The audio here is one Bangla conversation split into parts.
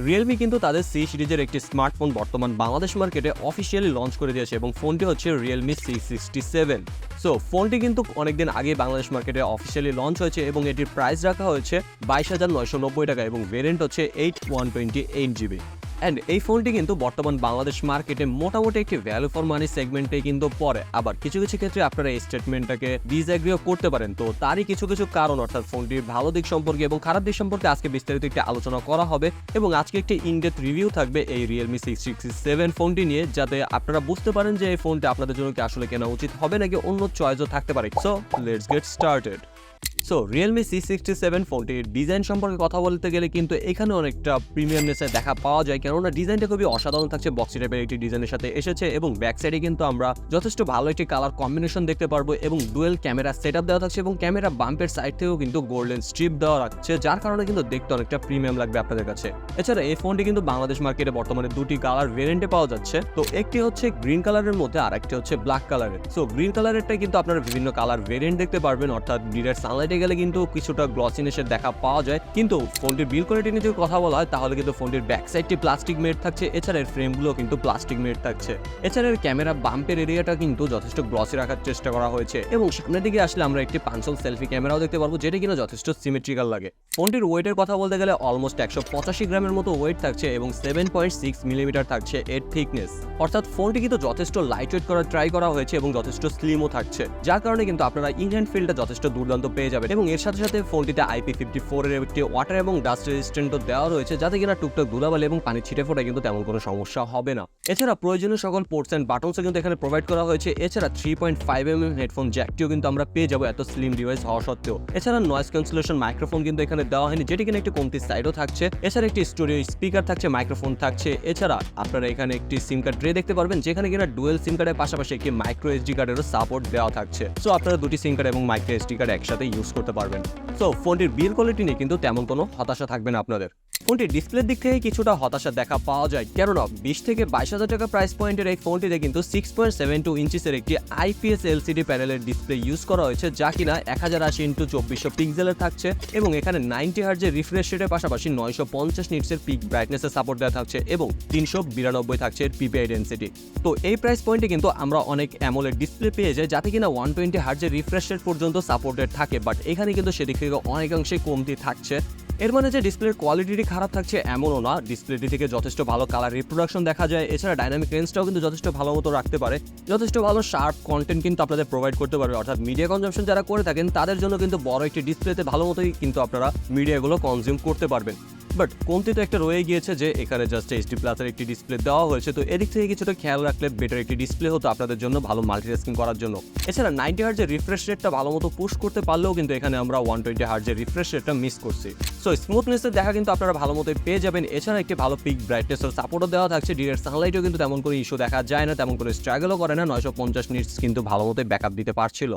Realme কিন্তু তাদের C সিরিজের একটি স্মার্টফোন বর্তমান বাংলাদেশ মার্কেটে অফিসিয়ালি লঞ্চ করে দিয়েছে এবং ফোনটি হচ্ছে Realme C67। সো ফোনটি কিন্তু অনেকদিন আগে বাংলাদেশ মার্কেটে অফিসিয়ালি লঞ্চ হয়েছে এবং এটির প্রাইস রাখা হয়েছে 22,990 টাকা এবং ভেরিয়েন্ট হচ্ছে 8128GB। অ্যান্ড এই ফোনটি কিন্তু বর্তমান বাংলাদেশ মার্কেটে মোটামুটি একটি ভ্যালু ফর মানি সেগমেন্টে কিন্তু পড়ে। আবার কিছু কিছু ক্ষেত্রে আপনারা এই স্টেটমেন্টটাকে ডিসএগ্রিও করতে পারেন। তো তারই কিছু কিছু কারণ অর্থাৎ ফোনটির ভালো দিক সম্পর্কে এবং খারাপ দিক সম্পর্কে আজকে বিস্তারিত একটি আলোচনা করা হবে এবং আজকে একটি ইনডেপথ রিভিউ থাকবে এই Realme C67 ফোনটি নিয়ে, যাতে আপনারা বুঝতে পারেন যে এই ফোনটি আপনাদের জন্য কি আসলে কেনা উচিত হবে নাকি অন্য চয়েসও থাকতে পারে। So let's get started. So Realme C67 ফোনটির ডিজাইন সম্পর্কে কথা বলতে গেলে কিন্তু এখানে অনেকটা প্রিমিয়ামনেসের দেখা পাওয়া যায়, কেননা ডিজাইনটা খুবই অসাধারণ থাকছে। বক্সি টাইপের একটি ডিজাইনের সাথে এসেছে এবং ব্যাক সাইডে কিন্তু আমরা যথেষ্ট ভালো একটি কালার কম্বিনেশন দেখতে পারবো এবং ডুয়েল ক্যামেরা সেটআপ দেওয়া থাকছে এবং ক্যামেরা বাম্পের সাইড থেকেও কিন্তু গোল্ডেন স্ট্রিপ দেওয়া রাখছে, যার কারণে কিন্তু দেখতে অনেকটা প্রিমিয়াম লাগবে আপনাদের কাছে। এছাড়া এই ফোনটি কিন্তু বাংলাদেশ মার্কেটে বর্তমানে দুটি কালার ভেরিয়েন্টে পাওয়া যাচ্ছে। তো একটি হচ্ছে গ্রিন কালারের মধ্যে আর একটি হচ্ছে ব্ল্যাক কালারের। সো গ্রিন কালারেরটা কিন্তু আপনারা বিভিন্ন কালার ভেরিয়েন্ট দেখতে পারবেন, অর্থাৎ ডিরেক্ট সানলাইটে গেলে কিন্তু কিছুটা গ্লসিনেসের দেখা পাওয়া যায়। কিন্তু ফোনটির বিল্ড কোয়ালিটি নিয়ে যদি কথা বলা হয় তাহলে কিন্তু ফোনটির ব্যাক সাইডটি প্লাস্টিক মেড থাকছে, এছাড়া এর ফ্রেমগুলো কিন্তু প্লাস্টিক মেড থাকছে। এছাড়া এর ক্যামেরা বাম্পের এরিয়াটা কিন্তু যথেষ্ট গ্লসি রাখার চেষ্টা করা হয়েছে এবং সামনের দিকে আসলে আমরা একটি পাঞ্চল সেলফি ক্যামেরাও দেখতে পারবো, যেটা কিনা যথেষ্ট সিমেট্রিক্যাল লাগে। ফোনটির ওয়েটের কথা বলতে গেলে অলমোস্ট 185 গ্রামের মতো ওয়েট থাকছে এবং 7.6 মিলিমিটার থাকছে এর থিকনেস, অর্থাৎ ফোনটি কিন্তু যথেষ্ট লাইট ওয়েট করার ট্রাই করা হয়েছে এবং যথেষ্ট স্লিমও থাকছে, যার কারণে কিন্তু আপনারা ইন হ্যান্ড ফিলটা যথেষ্ট দুর্দান্ত পেয়ে যাবেন। এবং এর সাথে সাথে ফোনটিতে IP54 এর একটি ওয়াটার এবং ডাস্ট রেজিস্ট্যান্টও দেওয়া রয়েছে, যাতে কিনা টুকটাক ধুলাবালি এবং পানি ছিটে ফোটায় কিন্তু তেমন কোনো সমস্যা হবে না। এছাড়া প্রয়োজনীয় সকল পোর্টস এন্ড বাটনসও কিন্তু এখানে প্রোভাইড করা হয়েছে। এছাড়া 3.5mm হেডফোন জ্যাকটিও কিন্তু আমরা পেয়ে যাবো এত স্লিম ডিভাইস হওয়া সত্ত্বেও। এছাড়া নয়েজ ক্যান্সেলেশন মাইক্রোফোন কিন্তু এখানে দেওয়া হয়নি, যেটি কিনা একটি কমতি সাইডও থাকছে। এছাড়া একটি স্টোরিও স্পিকার থাকছে, মাইক্রোফোন থাকছে। এছাড়া আপনারা এখানে একটি সিম কার্ড ট্রে দেখতে পারবেন, যেখানে কিনা ডুয়েল সিম কার্ডের পাশাপাশি একটি মাইক্রো এসডি কার্ডেরও সাপোর্ট দেওয়া থাকছে। সো আপনারা দুটি সিম কার্ড এবং মাইক্রো এসডি কার্ড একসাথে ইউজ করতে পারবেন। সো ফোনটির বিল্ড কোয়ালিটি নিয়ে কিন্তু তেমন কোনো হতাশা থাকবে না আপনাদের। ফোনটির ডিসপ্লের দিক থেকে কিছুটা হতাশা দেখা পাওয়া যায়, কেননা 20 থেকে 22,000 টাকা প্রাইস পয়েন্টের এই ফোনটিতে কিন্তু 6.72 ইঞ্চিসের একটি IPS LCD প্যানেলের ডিসপ্লে ইউজ করা হয়েছে, যা কিনা 1080x2400 পিক্সেলের থাকছে এবং এখানে 90 হার্জের রিফ্রেশ রেটের পাশাপাশি 950 নিটসের পিক ব্রাইটনেসের সাপোর্ট দেওয়া থাকছে এবং 392 থাকছে এর PPI ডেন্সিটি। তো এই প্রাইস পয়েন্টে কিন্তু আমরা অনেক অ্যামোলেড ডিসপ্লে পেয়ে যাই, যাতে কিনা 120 হার্জের রিফ্রেশ রেট পর্যন্ত সাপোর্টেড থাকে, বাট এখানে কিন্তু সেদিক থেকে অনেকাংশে কমতি থাকছে। এর মানে যে ডিসপ্লের কোয়ালিটি খারাপ থাকছে এমনও না, ডিসপ্লেটি থেকে যথেষ্ট ভালো কালার রিপ্রোডাকশন দেখা যায়। এছাড়া ডাইনামিক রেঞ্জটাও কিন্তু যথেষ্ট ভালো মতো রাখতে পারে, যথেষ্ট ভালো শার্প কন্টেন্ট কিন্তু আপনাদের প্রোভাইড করতে পারবে, অর্থাৎ মিডিয়া কনজাম্পশন যারা করে থাকেন তাদের জন্য কিন্তু বড় একটি ডিসপ্লেতে ভালো মতোই কিন্তু আপনারা মিডিয়াগুলো কনজিউম করতে পারবেন। বাট কমতি তো একটা রয়ে গিয়েছে যে এখানে জাস্ট HD প্লাসের একটি ডিসপ্লে দেওয়া হয়েছে, তো এদিক থেকে কিছুটা খেয়াল রাখলে বেটার একটি ডিসপ্লে হতো আপনাদের জন্য ভালো মাল্টিটাস্কিং করার জন্য। এছাড়া 90 হার্জের রিফ্রেশ রেটটা ভালো মতো পুশ করতে পারলেও কিন্তু এখানে আমরা 120 হার্জের রিফ্রেশ রেটটা মিস করছি। সো স্মুথনেসের দেখা কিন্তু আপনারা ভালো মতোই পেয়ে যাবেন। এছাড়া একটি ভালো পিক ব্রাইটনেসের সাপোর্টও দেওয়া থাকছে, ডিরেক্ট সানলাইটও কিন্তু তেমন করে ইস্যু দেখা যায় না, তেমন করে স্ট্রাগলও করে না। 950 নিটস কিন্তু ভালো মতোই ব্যাকআপ দিতে পারছিল।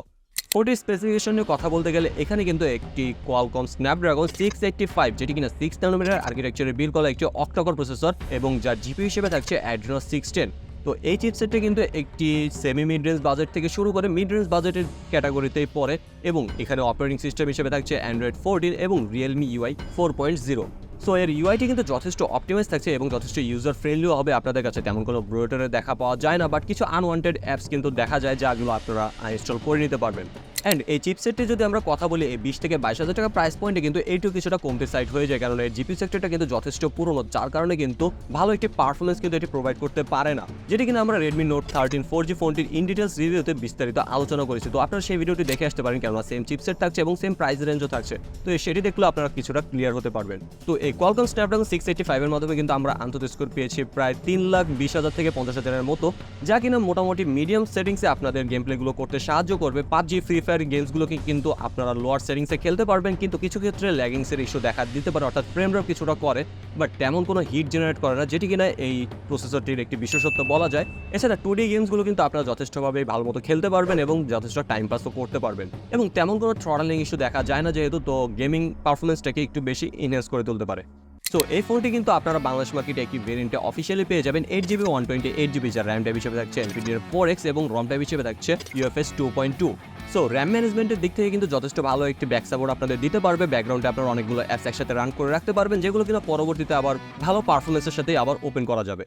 ফোনটির স্পেসিফিকেশন নিয়ে কথা বলতে গেলে এখানে কিন্তু একটি কোয়ালকম স্ন্যাপড্রাগন 685, যেটি কিনা 6 ন্যানোমিটার আর্কিটেকচারে বিল্ড করা একটি অক্টাকোর প্রসেসর এবং যার জিপিইউ হিসেবে থাকছে Adreno 610। তো এই চিপসেটটা কিন্তু একটি সেমি মিড রেঞ্জ বাজেট থেকে শুরু করে মিড রেঞ্জ বাজেটের ক্যাটাগরিতেই পড়ে এবং এখানে অপারেটিং সিস্টেম হিসেবে থাকছে Android 14 এবং Realme UI 4.0। সো এর ইউআইটি কিন্তু যথেষ্ট অপটিমাইজ থাকছে এবং যথেষ্ট ইউজার ফ্রেন্ডলিও হবে আপনাদের কাছে, তেমন কোনো ব্রোটারে দেখা পাওয়া যায় না, বাট কিছু আনওয়ান্টেড অ্যাপস কিন্তু দেখা যায় যেগুলো আপনারা ইনস্টল করে নিতে পারবেন। অ্যান্ড এই চিপসেটটি যদি আমরা কথা বলি এই 20 থেকে 22,000 টাকা প্রাইস পয়েন্টে কিন্তু এইটুকু কিছুটা কমতে সাইড হয়ে যায়, কারণ এর জিপিইউ সেক্টরটা কিন্তু যথেষ্ট পুরনো, যার কারণে কিন্তু ভালো একটি পারফরমেন্স কিন্তু এটি প্রোভাইড করতে পারে না, যেটি কিনা আমরা Redmi Note 13 4G ফোনটির ইন ডিটেলস রিভিউতে বিস্তারিত আলোচনা করেছি। তো আপনারা সেই ভিডিওটি দেখে আসতে পারেন, কেননা সেম চিপসেট থাকছে এবং সেম প্রাইস রেঞ্জও থাকছে, তো সেটি দেখলেও আপনারা কিছুটা ক্লিয়ার হতে পারবেন। তো এই Qualcomm Snapdragon 685 এর মাধ্যমে কিন্তু আমরা আন্তত স্কোর পেয়েছি প্রায় 3,20,000 থেকে 50,000 এর মতো, যা কিনা মোটামুটি মিডিয়াম সেটিংসে আপনাদের গেম প্লেগুলো করতে সাহায্য করবে। PUBG ফ্রি ফায়ার গেমসগুলোকে কিন্তু আপনারা লোয়ার সেটিংসে খেলতে পারবেন, কিন্তু কিছু ক্ষেত্রে ল্যাগিংসের ইস্যু দেখা দিতে পারে, অর্থাৎ ফ্রেম ড্রপ কিছুটা করে, বাট তেমন কোনো হিট জেনারেট করে না, যেটি কিনা এই প্রসেসরটির একটি বিশেষত্ব বলা যায়। এছাড়া 2D গেমসগুলো কিন্তু আপনারা যথেষ্টভাবে ভালো মতো খেলতে পারবেন এবং যথেষ্ট টাইম পাসও করতে পারবেন এবং তেমন কোনো থ্রটলিং ইস্যু দেখা যায় না যেহেতু, তো গেমিং পারফরমেন্সটাকে একটু বেশি ইনহ্যান্স করে তুলতে পারে। সো এই ফোনটি কিন্তু আপনারা বাংলাদেশ মার্কেটে একটি ভেরিয়েন্টে অফিসিয়ালি পেয়ে যাবেন 8GB 128GB, যার র্যাম টাইপ হিসেবে থাকছে NVIDIA 4X এবং রম টাইপ হিসেবে থাকছে UFS 2.2। সো র্যাম ম্যানেজমেন্টের দিক থেকে কিন্তু যথেষ্ট ভালো একটি ব্যাক সাপোর্ট আপনাদের দিতে পারবে। ব্যাকগ্রাউন্ডে আপনারা অনেকগুলো অ্যাপস একসাথে রান করে রাখতে পারবেন, যেগুলো কিনা পরবর্তীতে আবার ভালো পারফরমেন্সের সাথে আবার ওপেন করা যাবে।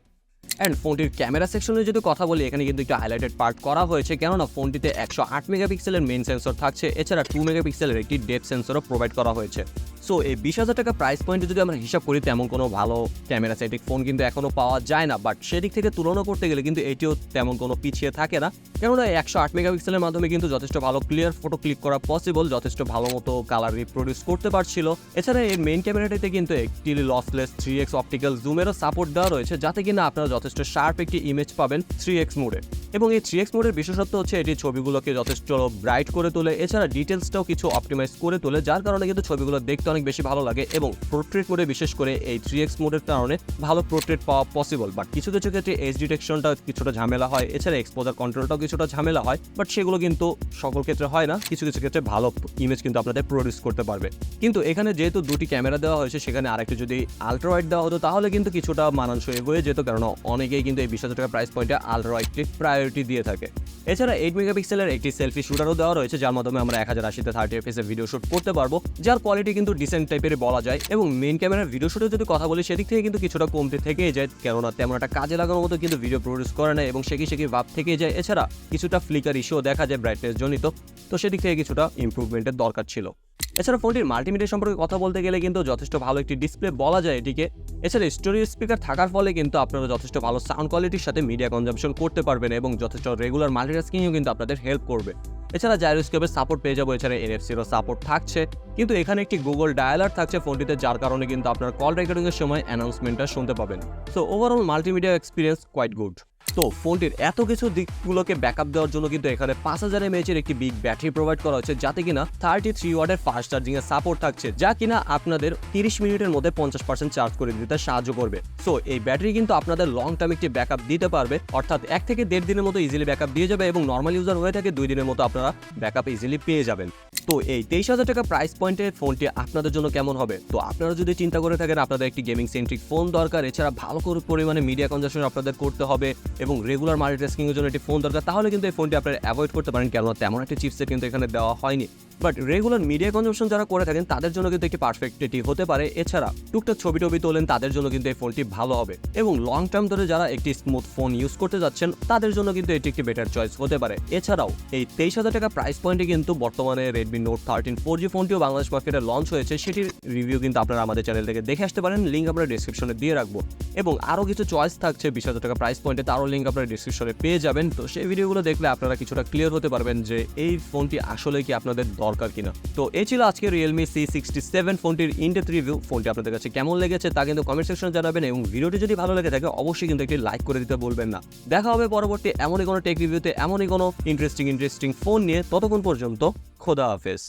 অ্যান্ড ফোনটির ক্যামেরা সেকশনে যদি কথা বলি, এখানে কিন্তু একটা হাইলাইটেড পার্ট করা হয়েছে, কেননা ফোনটিতে 108 মেগাপিক্সেলের মেইন সেন্সর থাকছে, এছাড়া 2 মেগাপিক্সেলের একটি ডেপথ সেন্সরও প্রোভাইড করা হয়েছে। সো এই 20,000 টাকা প্রাইস পয়েন্টে যদি আমরা হিসাব করি, তেমন কোনো ভালো ক্যামেরা সেন্ট্রিক ফোন কিন্তু এখনও পাওয়া যায় না, বাট সেদিক থেকে তুলনা করতে গেলে কিন্তু এটিও তেমন কোনো পিছিয়ে থাকে না, কেননা 108 মেগাপিক্সেলের মাধ্যমে কিন্তু যথেষ্ট ভালো ক্লিয়ার ফটো ক্লিক করা পসিবল, যথেষ্ট ভালো মতো কালার রিপ্রোডিউস করতে পারছিল। এছাড়া এর মেইন ক্যামেরাটিতে কিন্তু একটি লসলেস 3x অপটিক্যাল জুমেরও সাপোর্ট দেওয়া রয়েছে, যাতে কিনা আপনারা যথেষ্ট শার্প একটি ইমেজ পাবেন 3x মোডে। এবং এই 3x মোডের বিশেষত্ব হচ্ছে এটি ছবিগুলোকে যথেষ্ট ব্রাইট করে তোলে, এছাড়া ডিটেলসটাও কিছু অপটিমাইজ করে তোলে, যার কারণে কিন্তু ছবিগুলো দেখতে অনেক বেশি ভালো লাগে। এবং পোর্ট্রেট মোডে বিশেষ করে এই 3x মোডের কারণে ভালো পোর্ট্রেট পাওয়া পসিবল, বাট কিছু কিছু ক্ষেত্রে এজ ডিটেকশনটা কিছুটা ঝামেলা হয়, এছাড়া এক্সপোজার কন্ট্রোলটাও কিছুটা ঝামেলা হয়, বাট সেগুলো কিন্তু সকল ক্ষেত্রে হয় না, কিছু কিছু ক্ষেত্রে ভালো ইমেজ কিন্তু আপনাদের প্রডিউস করতে পারবে। কিন্তু এখানে যেহেতু দুটি ক্যামেরা দেওয়া হয়েছে, সেখানে আরেকটি যদি আলট্রা ওয়াইড দেওয়া হতো তাহলে কিন্তু কিছুটা মানানসই হয়ে যেত, কারণ অনেকেই কিন্তু এই 20,000 টাকা প্রাইস পয়েন্টে আলট্রা ওয়াইডকে প্রায়োরিটি দিয়ে থাকে। এছাড়া 8 মেগাপিক্সেলের একটি সেলফি শুটারও দেওয়া রয়েছে, যার মাধ্যমে আমরা 1080 30 fps এ ভিডিও শুট করতে পারবো, যার কোয়ালিটি কিন্তু ডিসেন্ট টাইপের বলা যায়। এবং মেইন ক্যামেরার ভিডিও শুটে যদি কথা বলি, সেদিক থেকে কিন্তু কিছুটা কমতে থেকেই যায়, কেননা তেমন একটা কাজে লাগানোর মতো কিন্তু ভিডিও প্রডিউস করে না এবং সেকি ভাব থেকেই যায়। এছাড়া কিছুটা ফ্লিকার ইস্যুও দেখা যায় ব্রাইটনেস জনিত, তো সেদিক থেকে কিছুটা ইমপ্রুভমেন্টের দরকার ছিল। এছাড়া ফোনটির মাল্টিমিডিয়া সম্পর্কে কথা বলতে গেলে কিন্তু যথেষ্ট ভালো একটি ডিসপ্লে বলা যায় এটিকে। এছাড়া স্টোরেজ স্পিকার থাকার ফলে কিন্তু আপনারা যথেষ্ট ভালো সাউন্ড কোয়ালিটির সাথে মিডিয়া কনজাম্পশন করতে পারবেন এবং যথেষ্ট রেগুলার মাল্টিটাস্কিংও কিন্তু আপনাদের হেল্প করবে। এছাড়া জাইরোস্কোপের সাপোর্ট পেয়ে যাবো, এছাড়া NFC-রও সাপোর্ট থাকছে, কিন্তু এখানে একটি গুগল ডায়ালার থাকছে ফোনটিতে, যার কারণে কিন্তু আপনার কল রেকর্ডিংয়ের সময় অ্যানাউন্সমেন্টটা শুনতে পাবেন। So overall multimedia experience quite good. তো ফোনটির এত কিছু দিকগুলোকে ব্যাকআপ দেওয়ার জন্য কিন্তু এখানে 5000 mAh একটি বিগ ব্যাটারি প্রোভাইড করা হচ্ছে, যাতে কিনা 33 ওয়াটের ফাস্ট চার্জিং এর সাপোর্ট থাকছে, যা কিনা আপনাদের 30 মিনিটের মধ্যে 50% চার্জ করে দিতে সাহায্য করবে। সো এই ব্যাটারি কিন্তু আপনাদের লং টার্ম একটি ব্যাকআপ দিতে পারবে, অর্থাৎ 1 থেকে 1.5 দিনের মতো ইজিলি ব্যাকআপ দিয়ে যাবে এবং নর্মাল ইউজার হয়ে থাকে 2 দিনের মতো আপনারা ব্যাকআপ ইজিলি পেয়ে যাবেন। তো এই 23,000 টাকা প্রাইস পয়েন্টে ফোনটি আপনাদের জন্য কেমন হবে? তো আপনারা যদি চিন্তা করে থাকেন আপনাদের একটি গেমিং সেন্ট্রিক ফোন দরকার, এছাড়া ভালো করে পরিমাণে মিডিয়া কনজাম্পশন আপনাদের করতে হবে এবং রেগুলার মাল্টিটাস্কিং এর জন্য একটি ফোন দরকার, তাহলে কিন্তু এই ফোনটি আপনারা অ্যাভয়েড করতে পারেন, কেননা তেমন একটা চিপসেট কিন্তু এখানে দেওয়া হয়নি। বাট রেগুলার মিডিয়া কনজাম্পশন যারা করে থাকেন তাদের জন্য কিন্তু একটি পারফেক্ট এটি হতে পারে। এছাড়া টুকটাক ছবি টবি তোলেন তাদের জন্য কিন্তু এই ফোনটি ভালো হবে, এবং লং টার্ম ধরে যারা একটি স্মুথ ফোন ইউজ করতে যাচ্ছেন তাদের জন্য কিন্তু এটি একটি বেটার চয়েস হতে পারে। এছাড়াও এই 23,000 টাকা প্রাইস পয়েন্টে কিন্তু বর্তমানে Redmi Note 13 4G ফোনটিও বাংলাদেশ মার্কেটে লঞ্চ হয়েছে, সেটির রিভিউ কিন্তু আপনারা আমাদের চ্যানেল থেকে দেখে আসতে পারেন, লিঙ্ক আমরা ডেসক্রিপশনে দিয়ে রাখবো। এবং আরও কিছু চয়েস থাকছে 20,000 টাকা প্রাইস পয়েন্টে, তারও লিঙ্ক আপনারা ডেসক্রিপশনে পেয়ে যাবেন। তো সেই ভিডিওগুলো দেখলে আপনারা কিছুটা ক্লিয়ার হতে পারবেন যে এই ফোনটি আসলে কি আপনাদের দরকার কিনা। তো এই ছিল আজকে Realme C67 ফোনটির ইনডেপথ রিভিউ। ফোনটি আপনাদের কাছে কেমন লেগেছে তা কিন্তু কমেন্ট সেকশনে জানাবেন, এবং ভিডিওটি যদি ভালো লেগে থাকে অবশ্যই কিন্তু একটি লাইক করে দিতে বলবেন না। দেখা হবে পরবর্তী এমনই কোনো টেক রিভিউতে, এমনই কোনো ইন্টারেস্টিং ফোন নিয়ে। ততক্ষণ পর্যন্ত খোদা হাফেজ।